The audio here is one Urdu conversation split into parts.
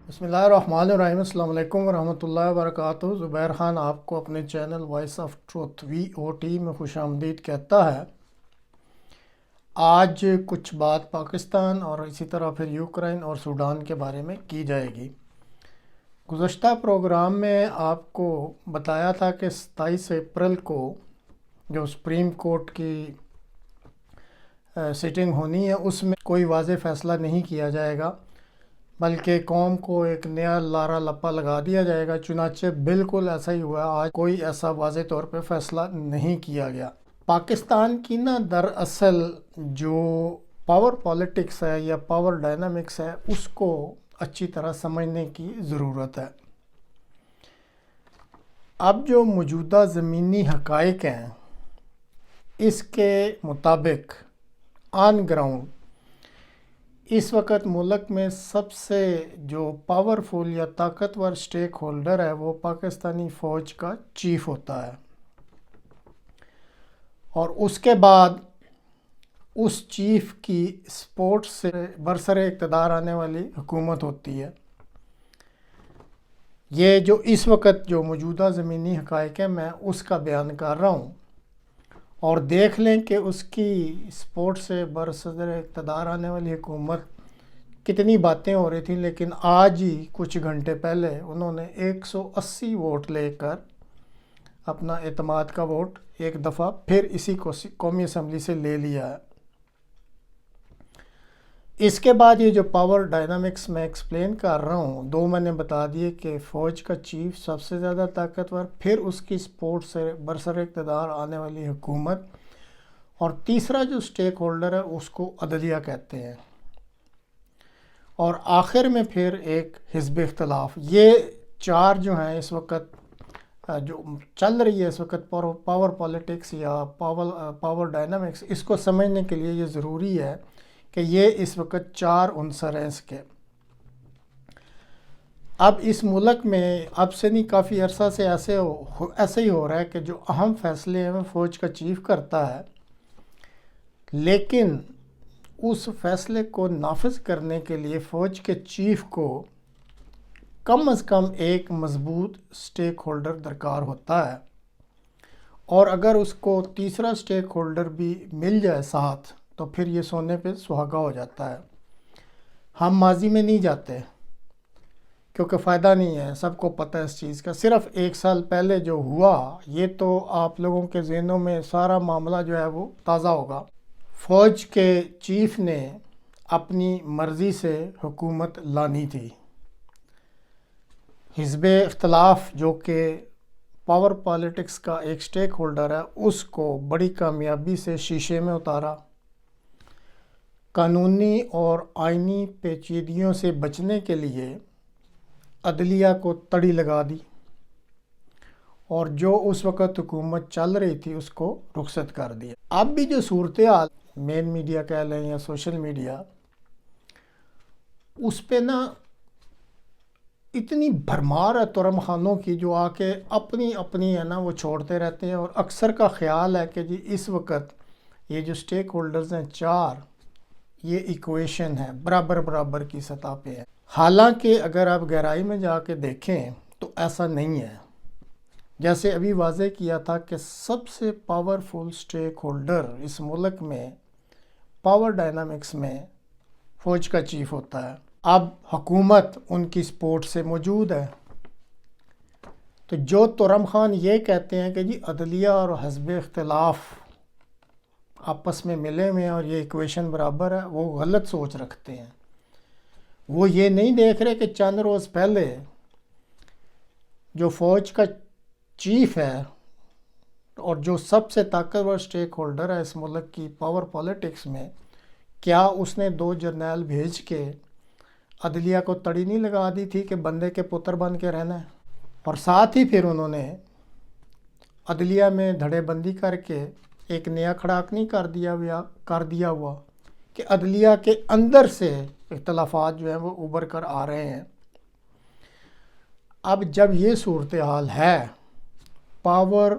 بسم اللہ الرحمن الرحیم۔ السلام علیکم ورحمۃ اللہ وبرکاتہ۔ زبیر خان آپ کو اپنے channel voice of truth VOT میں خوش آمدید کہتا ہے۔ آج کچھ بات پاکستان اور اسی طرح پھر یوکرین اور سوڈان کے بارے میں کی جائے گی۔ گزشتہ پروگرام میں آپ کو بتایا تھا کہ 27 اپریل کو جو سپریم کورٹ کی سیٹنگ ہونی ہے اس میں کوئی واضح فیصلہ نہیں کیا جائے گا، بلکہ قوم کو ایک نیا لارا لپا لگا دیا جائے گا۔ چنانچہ بالکل ایسا ہی ہوا، آج کوئی ایسا واضح طور پہ فیصلہ نہیں کیا گیا۔ پاکستان کی دراصل جو پاور پالیٹکس ہے یا پاور ڈائنامکس ہے اس کو اچھی طرح سمجھنے کی ضرورت ہے۔ اب جو موجودہ زمینی حقائق ہیں اس کے مطابق آن گراؤنڈ اس وقت ملک میں سب سے جو پاورفل یا طاقتور سٹیک ہولڈر ہے وہ پاکستانی فوج کا چیف ہوتا ہے، اور اس کے بعد اس چیف کی سپورٹ سے برسر اقتدار آنے والی حکومت ہوتی ہے۔ یہ جو اس وقت جو موجودہ زمینی حقائق ہیں میں اس کا بیان کر رہا ہوں، اور دیکھ لیں کہ اس کی سپورٹ سے برسر اقتدار آنے والی حکومت کتنی باتیں ہو رہی تھیں، لیکن آج ہی کچھ گھنٹے پہلے انہوں نے 180 ووٹ لے کر اپنا اعتماد کا ووٹ ایک دفعہ پھر اسی قومی اسمبلی سے لے لیا ہے۔ اس کے بعد یہ جو پاور ڈائنامکس میں ایکسپلین کر رہا ہوں، دو میں نے بتا دیے کہ فوج کا چیف سب سے زیادہ طاقتور، پھر اس کی سپورٹ سے برسر اقتدار آنے والی حکومت، اور تیسرا جو سٹیک ہولڈر ہے اس کو عدلیہ کہتے ہیں، اور آخر میں پھر ایک حزب اختلاف۔ یہ چار جو ہیں اس وقت جو چل رہی ہے اس وقت پاور پالیٹکس یا پاور ڈائنامکس، اس کو سمجھنے کے لیے یہ ضروری ہے کہ یہ اس وقت چار عنصر ہیں اس کے۔ اب اس ملک میں اب سے نہیں کافی عرصہ سے ایسے ہی ہو رہا ہے کہ جو اہم فیصلے ہیں وہ فوج کا چیف کرتا ہے، لیکن اس فیصلے کو نافذ کرنے کے لیے فوج کے چیف کو کم از کم ایک مضبوط سٹیک ہولڈر درکار ہوتا ہے، اور اگر اس کو تیسرا سٹیک ہولڈر بھی مل جائے ساتھ تو پھر یہ سونے پہ سہاگا ہو جاتا ہے۔ ہم ماضی میں نہیں جاتے کیونکہ فائدہ نہیں ہے، سب کو پتہ ہے اس چیز کا۔ صرف 1 سال پہلے جو ہوا یہ تو آپ لوگوں کے ذہنوں میں سارا معاملہ جو ہے وہ تازہ ہوگا۔ فوج کے چیف نے اپنی مرضی سے حکومت لانی تھی۔ حزب اختلاف جو کہ پاور پالیٹکس کا ایک سٹیک ہولڈر ہے اس کو بڑی کامیابی سے شیشے میں اتارا، قانونی اور آئینی پیچیدگیوں سے بچنے کے لیے عدلیہ کو تڑی لگا دی، اور جو اس وقت حکومت چل رہی تھی اس کو رخصت کر دیا۔ اب بھی جو صورتحال مین میڈیا کہہ لیں یا سوشل میڈیا، اس پہ اتنی بھرمار ہے ترم خانوں کی جو آ کے اپنی ہے وہ چھوڑتے رہتے ہیں، اور اکثر کا خیال ہے کہ جی اس وقت یہ جو سٹیک ہولڈرز ہیں چار، یہ ایکویشن ہے، برابر کی سطح پہ ہے۔ حالانکہ اگر آپ گہرائی میں جا کے دیکھیں تو ایسا نہیں ہے۔ جیسے ابھی واضح کیا تھا کہ سب سے پاورفل سٹیک ہولڈر اس ملک میں پاور ڈائنامکس میں فوج کا چیف ہوتا ہے۔ اب حکومت ان کی سپورٹ سے موجود ہے، تو جو ترم خان یہ کہتے ہیں کہ جی عدلیہ اور حزب اختلاف آپس میں ملے ہوئے ہیں اور یہ ایکویشن برابر ہے، وہ غلط سوچ رکھتے ہیں۔ وہ یہ نہیں دیکھ رہے کہ چند روز پہلے جو فوج کا چیف ہے اور جو سب سے طاقتور سٹیک ہولڈر ہے اس ملک کی پاور پالیٹکس میں، کیا اس نے 2 جرنیل بھیج کے عدلیہ کو تڑی نہیں لگا دی تھی کہ بندے کے پتر بن کے رہنا ہے؟ اور ساتھ ہی پھر انہوں نے عدلیہ میں دھڑے بندی کر کے ایک نیا کھڑاک نہیں کر دیا ہوا کہ عدلیہ کے اندر سے اختلافات جو ہیں وہ ابھر کر آ رہے ہیں۔ اب جب یہ صورتحال ہے پاور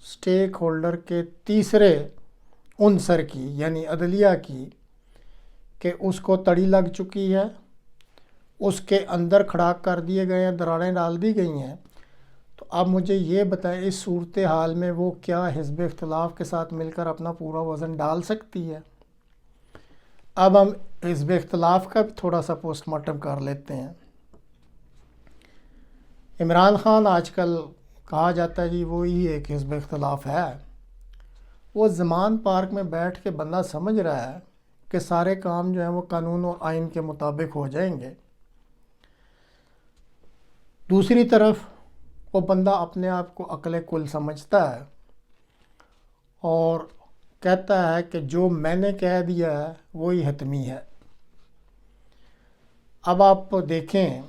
سٹیک ہولڈر کے تیسرے عنصر کی یعنی عدلیہ کی، کہ اس کو تڑی لگ چکی ہے، اس کے اندر کھڑا کر دیے گئے ہیں، دراڑیں ڈال دی گئی ہیں۔ تو اب مجھے یہ بتائیں اس صورتحال میں وہ کیا حزب اختلاف کے ساتھ مل کر اپنا پورا وزن ڈال سکتی ہے؟ اب ہم حزب اختلاف کا بھی تھوڑا سا پوسٹ مارٹم کر لیتے ہیں۔ عمران خان آج کل کہا جاتا ہے جی وہی ایک حزب اختلاف ہے۔ وہ زمان پارک میں بیٹھ کے بندہ سمجھ رہا ہے کہ سارے کام جو ہیں وہ قانون اور آئین کے مطابق ہو جائیں گے۔ دوسری طرف وہ بندہ اپنے آپ کو عقل کل سمجھتا ہے اور کہتا ہے کہ جو میں نے کہہ دیا ہے وہی حتمی ہے۔ اب آپ دیکھیں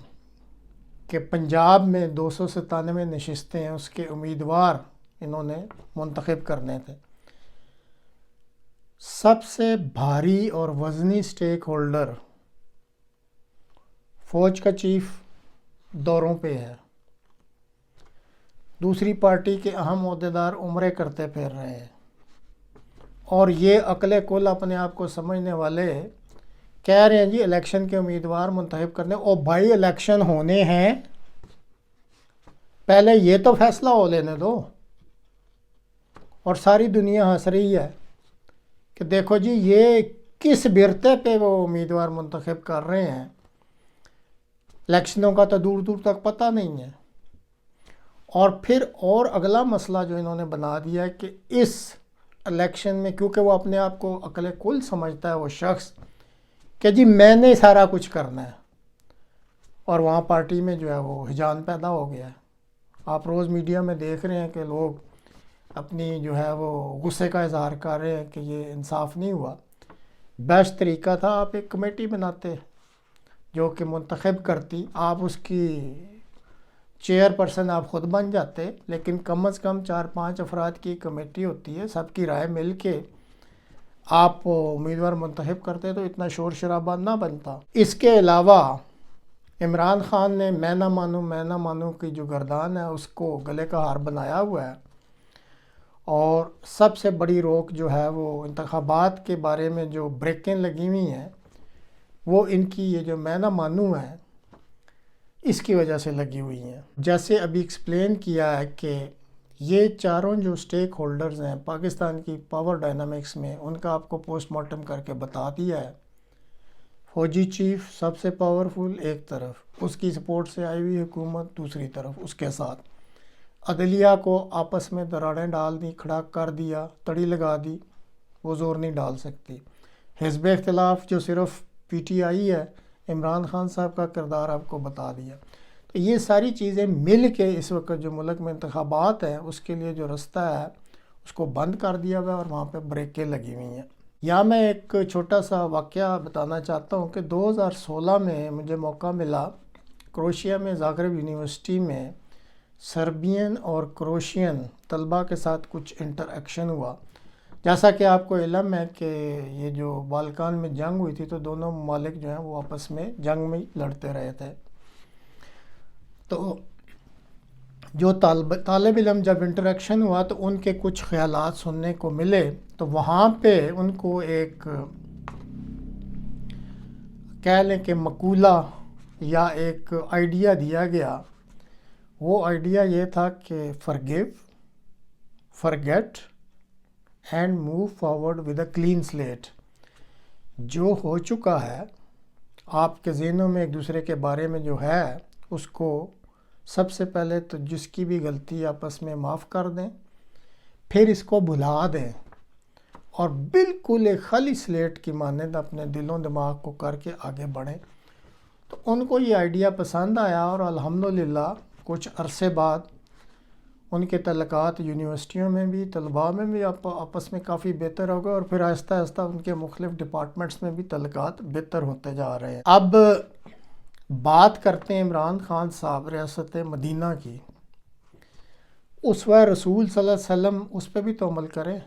کہ پنجاب میں 297 نشستیں ہیں، اس کے امیدوار انہوں نے منتخب کرنے تھے۔ سب سے بھاری اور وزنی سٹیک ہولڈر فوج کا چیف دوروں پہ ہے، دوسری پارٹی کے اہم عہدیدار عمرے کرتے پھر رہے ہیں، اور یہ عقل کل اپنے آپ کو سمجھنے والے کہہ رہے ہیں جی الیکشن کے امیدوار منتخب کرنے، اور بھائی الیکشن ہونے ہیں، پہلے یہ تو فیصلہ ہو لینے دو۔ اور ساری دنیا ہنس رہی ہے کہ دیکھو جی یہ کس برتے پہ وہ امیدوار منتخب کر رہے ہیں، الیکشنوں کا تو دور دور تک پتہ نہیں ہے۔ اور پھر اور اگلا مسئلہ جو انہوں نے بنا دیا ہے کہ اس الیکشن میں، کیونکہ وہ اپنے آپ کو عقل کل سمجھتا ہے وہ شخص، کہ جی میں نے سارا کچھ کرنا ہے، اور وہاں پارٹی میں جو ہے وہ ہجان پیدا ہو گیا ہے۔ آپ روز میڈیا میں دیکھ رہے ہیں کہ لوگ اپنی جو ہے وہ غصے کا اظہار کر رہے ہیں کہ یہ انصاف نہیں ہوا۔ بیسٹ طریقہ تھا آپ ایک کمیٹی بناتے جو کہ منتخب کرتی، آپ اس کی چیئر پرسن آپ خود بن جاتے، لیکن کم از کم 4-5 افراد کی کمیٹی ہوتی ہے، سب کی رائے مل کے آپ امیدوار منتخب کرتے تو اتنا شور شرابہ نہ بنتا۔ اس کے علاوہ عمران خان نے میں نہ مانوں کی جو گردان ہے اس کو گلے کا ہار بنایا ہوا ہے، اور سب سے بڑی روک جو ہے وہ انتخابات کے بارے میں جو بریکیں لگی ہوئی ہیں وہ ان کی یہ جو میں نہ مانوں ہے اس کی وجہ سے لگی ہوئی ہیں۔ جیسے ابھی ایکسپلین کیا ہے کہ یہ چاروں جو سٹیک ہولڈرز ہیں پاکستان کی پاور ڈائنامکس میں، ان کا آپ کو پوسٹ مارٹم کر کے بتا دیا ہے۔ فوجی چیف سب سے پاورفل ایک طرف، اس کی سپورٹ سے آئی ہوئی حکومت دوسری طرف، اس کے ساتھ عدلیہ کو آپس میں دراڑیں ڈال دی، کھڑا کر دیا، تڑی لگا دی، وہ زور نہیں ڈال سکتی۔ حزب اختلاف جو صرف پی ٹی آئی ہے، عمران خان صاحب کا کردار آپ کو بتا دیا۔ تو یہ ساری چیزیں مل کے اس وقت جو ملک میں انتخابات ہیں اس کے لیے جو رستہ ہے اس کو بند کر دیا ہوا ہے، اور وہاں پہ بریکیں لگی ہوئی ہیں۔ یا میں ایک چھوٹا سا واقعہ بتانا چاہتا ہوں کہ 2016 میں مجھے موقع ملا کروشیا میں زاگریب یونیورسٹی میں سربین اور کروشین طلباء کے ساتھ کچھ انٹر ایکشن ہوا۔ جیسا کہ آپ کو علم ہے کہ یہ جو بالکان میں جنگ ہوئی تھی تو دونوں ممالک جو ہیں وہ آپس میں جنگ میں لڑتے رہے تھے۔ تو جو طالب علم جب انٹریکشن ہوا تو ان کے کچھ خیالات سننے کو ملے، تو وہاں پہ ان کو ایک کہہ لیں کہ مقولہ یا ایک آئیڈیا دیا گیا۔ وہ آئیڈیا یہ تھا کہ forgive, forget and move forward with a clean slate۔ جو ہو چکا ہے آپ کے ذہنوں میں ایک دوسرے کے بارے میں جو ہے اس کو سب سے پہلے تو جس کی بھی غلطی آپس میں معاف کر دیں، پھر اس کو بھلا دیں، اور بالکل ایک خالی سلیٹ کی مانند اپنے دل و دماغ کو کر کے آگے بڑھیں۔ تو ان کو یہ آئیڈیا پسند آیا، اور الحمدللہ کچھ عرصے بعد ان کے تعلقات یونیورسٹیوں میں بھی، طلباء میں بھی آپس میں کافی بہتر ہو گئے، اور پھر آہستہ آہستہ ان کے مختلف ڈپارٹمنٹس میں بھی تعلقات بہتر ہوتے جا رہے ہیں۔ اب بات کرتے ہیں عمران خان صاحب ریاست مدینہ کی۔ اسوہ رسول صلی اللہ علیہ وسلم اس پہ بھی تو عمل کریں۔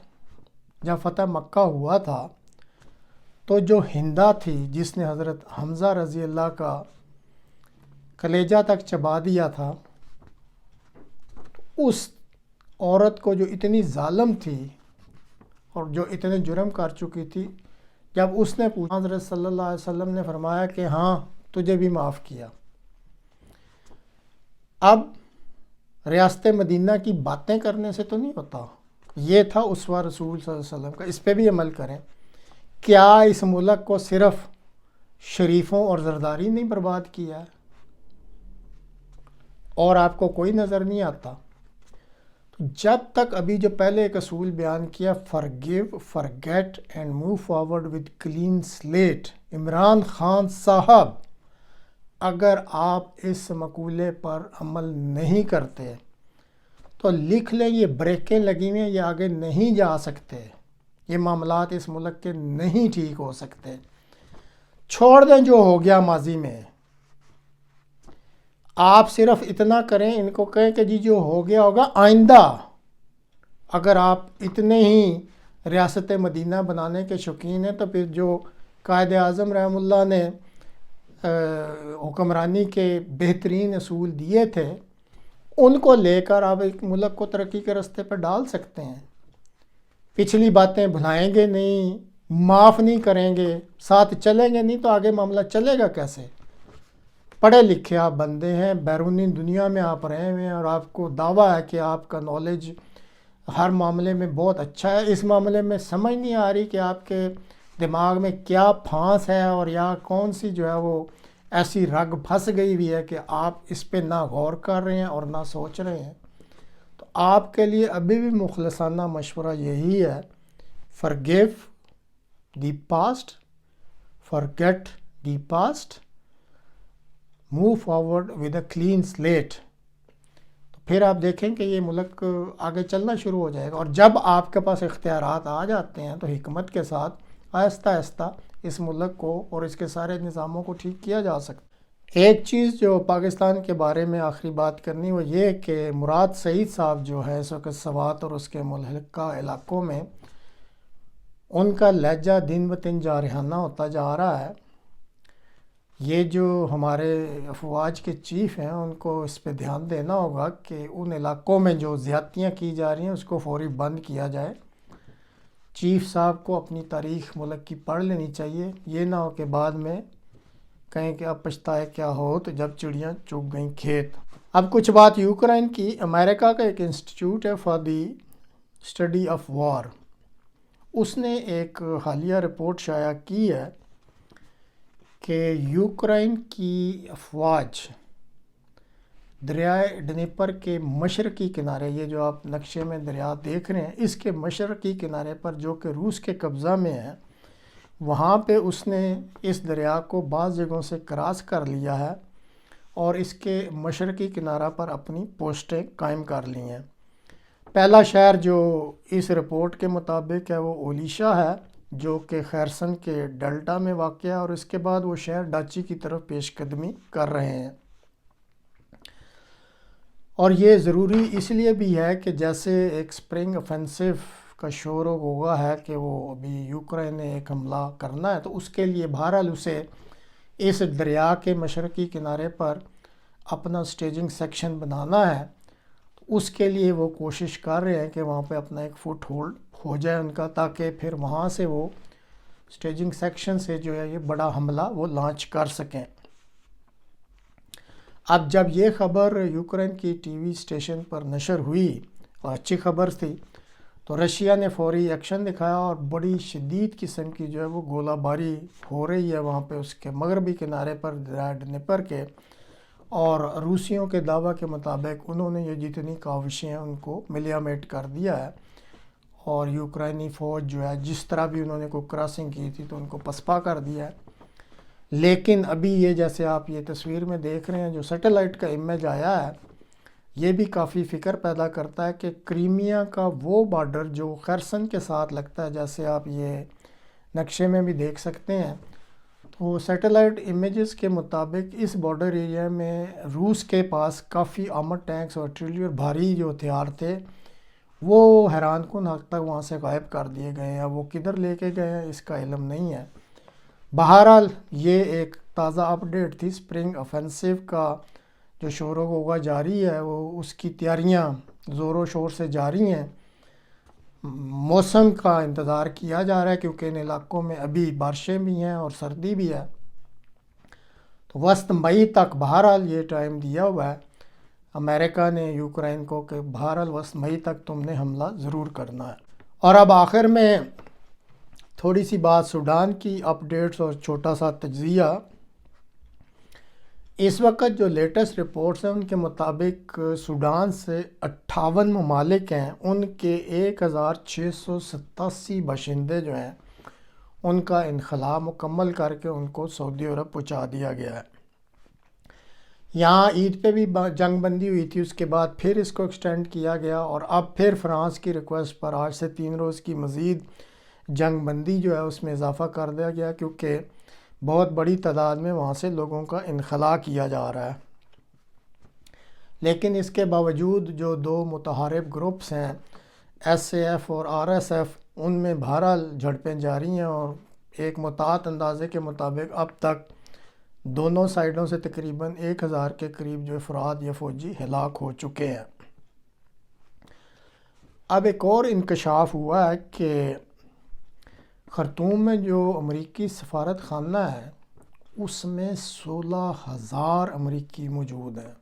جب فتح مکہ ہوا تھا تو جو ہندا تھی جس نے حضرت حمزہ رضی اللہ کا کلیجہ تک چبا دیا تھا، اس عورت کو جو اتنی ظالم تھی اور جو اتنے جرم کر چکی تھی، جب اس نے پوچھا، حضرت صلی اللہ علیہ وسلم نے فرمایا کہ ہاں تجھے بھی معاف کیا۔ اب ریاست مدینہ کی باتیں کرنے سے تو نہیں ہوتا، یہ تھا اسوہ رسول صلی اللہ علیہ وسلم کا، اس پہ بھی عمل کریں۔ کیا اس ملک کو صرف شریفوں اور زرداری نہیں برباد کیا ہے اور آپ کو کوئی نظر نہیں آتا؟ تو جب تک ابھی جو پہلے ایک اصول بیان کیا، forgive, forget and move forward with clean slate، Imran Khan صاحب اگر آپ اس مقولے پر عمل نہیں کرتے تو لکھ لیں یہ بریکیں لگی ہوئی ہیں، یہ آگے نہیں جا سکتے، یہ معاملات اس ملک کے نہیں ٹھیک ہو سکتے۔ چھوڑ دیں جو ہو گیا ماضی میں، آپ صرف اتنا کریں، ان کو کہیں کہ جی جو ہو گیا ہوگا آئندہ اگر آپ اتنے ہی ریاست مدینہ بنانے کے شوقین ہیں تو پھر جو قائد اعظم رحمہ اللہ نے حکمرانی کے بہترین اصول دیے تھے ان کو لے کر آپ ایک ملک کو ترقی کے راستے پر ڈال سکتے ہیں۔ پچھلی باتیں بھلائیں گے نہیں، معاف نہیں کریں گے، ساتھ چلیں گے نہیں تو آگے معاملہ چلے گا کیسے؟ پڑھے لکھے آپ بندے ہیں، بیرونی دنیا میں آپ رہے ہوئے ہیں اور آپ کو دعویٰ ہے کہ آپ کا نالج ہر معاملے میں بہت اچھا ہے، اس معاملے میں سمجھ نہیں آ رہی کہ آپ کے دماغ میں کیا پھانس ہے اور یا کون سی جو ہے وہ ایسی رگ پھنس گئی ہوئی ہے کہ آپ اس پہ نہ غور کر رہے ہیں اور نہ سوچ رہے ہیں۔ تو آپ کے لیے ابھی بھی مخلصانہ مشورہ یہی ہے، forgive the past, forget the past, move forward with a clean slate۔ تو پھر آپ دیکھیں کہ یہ ملک آگے چلنا شروع ہو جائے گا، اور جب آپ کے پاس اختیارات آ جاتے ہیں تو حکمت کے ساتھ آہستہ آہستہ اس ملک کو اور اس کے سارے نظاموں کو ٹھیک کیا جا سکتا۔ ایک چیز جو پاکستان کے بارے میں آخری بات کرنی وہ یہ کہ مراد سعید صاحب جو ہے اس وقت سوات اور اس کے ملحقہ علاقوں میں ان کا لہجہ دن بدن جارحانہ ہوتا جا رہا ہے۔ یہ جو ہمارے افواج کے چیف ہیں ان کو اس پہ دھیان دینا ہوگا کہ ان علاقوں میں جو زیادتیاں کی جا رہی ہیں اس کو فوری بند کیا جائے۔ چیف صاحب کو اپنی تاریخ ملک کی پڑھ لینی چاہیے، یہ نہ ہو کہ بعد میں کہیں کہ اب پچھتائے کیا ہو تو جب چڑیاں چگ گئیں کھیت۔ اب کچھ بات یوکرائن کی۔ امریکہ کا ایک انسٹیٹیوٹ ہے for the study of war, اس نے ایک حالیہ رپورٹ شائع کی ہے کہ یوکرائن کی افواج دریائے ڈنیپر کے مشرقی کنارے، یہ جو آپ نقشے میں دریا دیکھ رہے ہیں، اس کے مشرقی کنارے پر جو کہ روس کے قبضہ میں ہے، وہاں پہ اس نے اس دریا کو بعض جگہوں سے کراس کر لیا ہے اور اس کے مشرقی کنارہ پر اپنی پوسٹیں قائم کر لی ہیں۔ پہلا شہر جو اس رپورٹ کے مطابق ہے وہ اولیشا ہے جو کہ خیرسن کے ڈیلٹا میں واقع ہے، اور اس کے بعد وہ شہر ڈاچی کی طرف پیش قدمی کر رہے ہیں۔ اور یہ ضروری اس لیے بھی ہے کہ جیسے ایک سپرنگ offensive کا شور ہوگا ہے کہ وہ ابھی یوکرائن نے ایک حملہ کرنا ہے، تو اس کے لیے بہرحال اسے اس دریا کے مشرقی کنارے پر اپنا سٹیجنگ سیکشن بنانا ہے۔ تو اس کے لیے وہ کوشش کر رہے ہیں کہ وہاں پہ اپنا ایک فٹ ہولڈ ہو جائے ان کا، تاکہ پھر وہاں سے وہ سٹیجنگ سیکشن سے جو ہے یہ بڑا حملہ وہ لانچ کر سکیں۔ اب جب یہ خبر یوکرائن کی ٹی وی اسٹیشن پر نشر ہوئی اور اچھی خبر تھی، تو رشیا نے فوری ایکشن دکھایا اور بڑی شدید قسم کی جو ہے وہ گولہ باری ہو رہی ہے وہاں پہ اس کے مغربی کنارے پر دریائے ڈنیپر کے، اور روسیوں کے دعویٰ کے مطابق انہوں نے یہ جتنی کاوشیں ہیں ان کو ملیامیٹ کر دیا ہے، اور یوکرائنی فوج جو ہے جس طرح بھی انہوں نے کوئی کراسنگ کی تھی تو ان کو پسپا کر دیا ہے۔ لیکن ابھی یہ جیسے آپ یہ تصویر میں دیکھ رہے ہیں جو سیٹلائٹ کا امیج آیا ہے، یہ بھی کافی فکر پیدا کرتا ہے کہ کرائمیا کا وہ بارڈر جو خیرسن کے ساتھ لگتا ہے، جیسے آپ یہ نقشے میں بھی دیکھ سکتے ہیں، تو سیٹلائٹ امیجز کے مطابق اس بارڈر ایریا میں روس کے پاس کافی آرمڈ ٹینکس اور آرٹلری اور بھاری جو ہتھیار تھے وہ حیران کن حد تک وہاں سے غائب کر دیے گئے ہیں۔ وہ کدھر لے کے گئے ہیں اس کا علم نہیں ہے۔ بہرحال یہ ایک تازہ اپڈیٹ تھی، سپرنگ offensive کا جو شور و غوغا جاری ہے وہ اس کی تیاریاں زور و شور سے جاری ہیں۔ موسم کا انتظار کیا جا رہا ہے کیونکہ ان علاقوں میں ابھی بارشیں بھی ہیں اور سردی بھی ہے، تو وسط مئی تک بہرحال یہ ٹائم دیا ہوا ہے امریکہ نے یوکرائن کو کہ بہرحال وسط مئی تک تم نے حملہ ضرور کرنا ہے۔ اور اب آخر میں تھوڑی سی بات سوڈان کی اپڈیٹس اور چھوٹا سا تجزیہ۔ اس وقت جو لیٹسٹ رپورٹس ہیں ان کے مطابق سوڈان سے 58 ممالک ہیں، ان کے 1687 باشندے جو ہیں ان کا انخلاء مکمل کر کے ان کو سعودی عرب پہنچا دیا گیا ہے۔ یہاں عید پہ بھی جنگ بندی ہوئی تھی، اس کے بعد پھر اس کو ایکسٹینڈ کیا گیا، اور اب پھر فرانس کی ریکویسٹ پر آج سے 3 روز کی مزید جنگ بندی جو ہے اس میں اضافہ کر دیا گیا، کیونکہ بہت بڑی تعداد میں وہاں سے لوگوں کا انخلاء کیا جا رہا ہے۔ لیکن اس کے باوجود جو 2 متحارب گروپس ہیں SAF اور RSF، ان میں بہرحال جھڑپیں جاری ہیں، اور ایک متعدد اندازے کے مطابق اب تک دونوں سائیڈوں سے تقریباً 1000 کے قریب جو افراد یا فوجی ہلاک ہو چکے ہیں۔ اب ایک اور انکشاف ہوا ہے کہ خرطوم میں جو امریکی سفارت خانہ ہے اس میں 16,000 امریکی موجود ہیں۔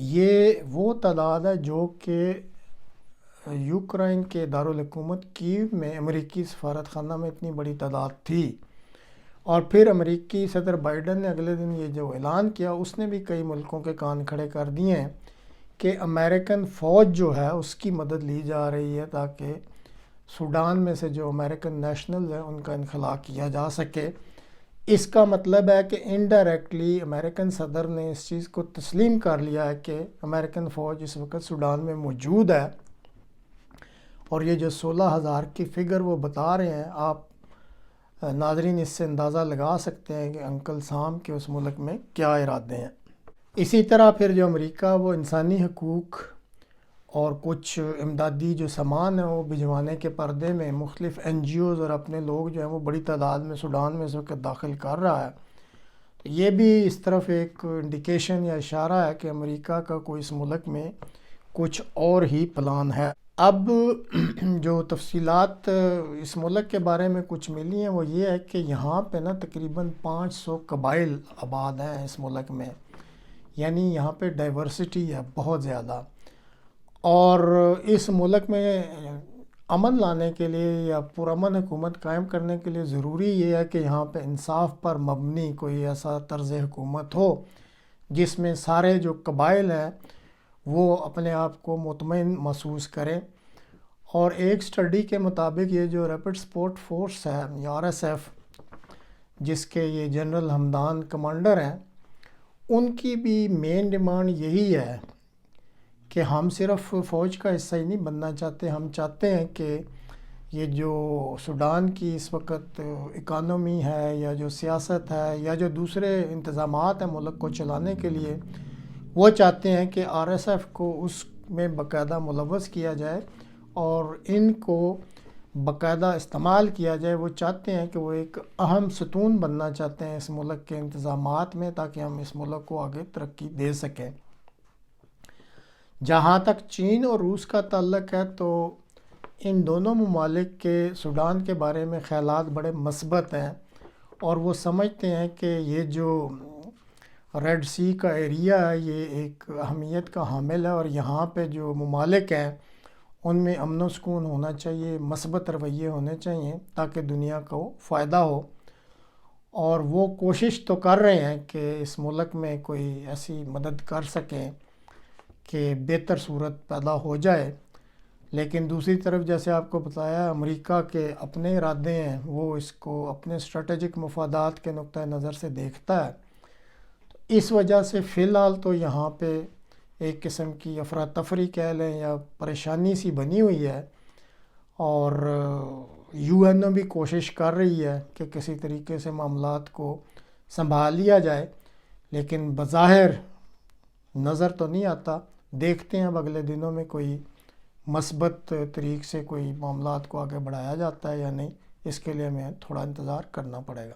یہ وہ تعداد ہے جو کہ یوکرائن کے دارالحکومت کیو میں امریکی سفارت خانہ میں اتنی بڑی تعداد تھی، اور پھر امریکی صدر بائیڈن نے اگلے دن یہ جو اعلان کیا، اس نے بھی کئی ملکوں کے کان کھڑے کر دیے ہیں کہ امریکن فوج جو ہے اس کی مدد لی جا رہی ہے تاکہ سوڈان میں سے جو امریکن نیشنلز ہیں ان کا انخلاء کیا جا سکے۔ اس کا مطلب ہے کہ انڈائریکٹلی امریکن صدر نے اس چیز کو تسلیم کر لیا ہے کہ امریکن فوج اس وقت سوڈان میں موجود ہے، اور یہ جو 16,000 کی فگر وہ بتا رہے ہیں، آپ ناظرین اس سے اندازہ لگا سکتے ہیں کہ انکل سام کے اس ملک میں کیا ارادے ہیں۔ اسی طرح پھر جو امریکہ وہ انسانی حقوق اور کچھ امدادی جو سامان ہیں وہ بھجوانے کے پردے میں مختلف NGOز اور اپنے لوگ جو ہیں وہ بڑی تعداد میں سوڈان میں اس وقت داخل کر رہا ہے۔ تو یہ بھی اس طرف ایک انڈیکیشن یا اشارہ ہے کہ امریکہ کا کوئی اس ملک میں کچھ اور ہی پلان ہے۔ اب جو تفصیلات اس ملک کے بارے میں کچھ ملی ہیں وہ یہ ہے کہ یہاں پہ نا تقریباً 500 قبائل آباد ہیں اس ملک میں، یعنی یہاں پہ ڈائیورسٹی ہے بہت زیادہ، اور اس ملک میں امن لانے کے لیے یا پرامن حکومت قائم کرنے کے لیے ضروری یہ ہے کہ یہاں پہ انصاف پر مبنی کوئی ایسا طرز حکومت ہو جس میں سارے جو قبائل ہیں وہ اپنے آپ کو مطمئن محسوس کریں۔ اور ایک سٹڈی کے مطابق یہ جو ریپڈ سپورٹ فورس ہے یا RSF، جس کے یہ جنرل ہمدان کمانڈر ہیں، ان کی بھی مین ڈیمانڈ یہی ہے کہ ہم صرف فوج کا حصہ ہی نہیں بننا چاہتے، ہم چاہتے ہیں کہ یہ جو سوڈان کی اس وقت اکانومی ہے یا جو سیاست ہے یا جو دوسرے انتظامات ہیں ملک کو چلانے کے لیے، وہ چاہتے ہیں کہ RSF کو اس میں باقاعدہ ملوث کیا جائے اور ان کو باقاعدہ استعمال کیا جائے۔ وہ چاہتے ہیں کہ وہ ایک اہم ستون بننا چاہتے ہیں اس ملک کے انتظامات میں تاکہ ہم اس ملک کو آگے ترقی دے سکیں۔ جہاں تک چین اور روس کا تعلق ہے تو ان دونوں ممالک کے سوڈان کے بارے میں خیالات بڑے مثبت ہیں، اور وہ سمجھتے ہیں کہ یہ جو ریڈ سی کا ایریا ہے یہ ایک اہمیت کا حامل ہے، اور یہاں پہ جو ممالک ہیں ان میں امن و سکون ہونا چاہیے، مثبت رویے ہونے چاہیے تاکہ دنیا کو فائدہ ہو۔ اور وہ کوشش تو کر رہے ہیں کہ اس ملک میں کوئی ایسی مدد کر سکیں کہ بہتر صورت پیدا ہو جائے، لیکن دوسری طرف جیسے آپ کو بتایا امریکہ کے اپنے ارادے ہیں، وہ اس کو اپنے اسٹریٹجک مفادات کے نقطہ نظر سے دیکھتا ہے۔ تو اس وجہ سے فی الحال تو یہاں پہ ایک قسم کی افراتفری کہہ لیں یا پریشانی سی بنی ہوئی ہے، اور UN بھی کوشش کر رہی ہے کہ کسی طریقے سے معاملات کو سنبھال لیا جائے، لیکن بظاہر نظر تو نہیں آتا۔ دیکھتے ہیں اب اگلے دنوں میں کوئی مثبت طریق سے کوئی معاملات کو آگے بڑھایا جاتا ہے یا نہیں، اس کے لیے ہمیں تھوڑا انتظار کرنا پڑے گا۔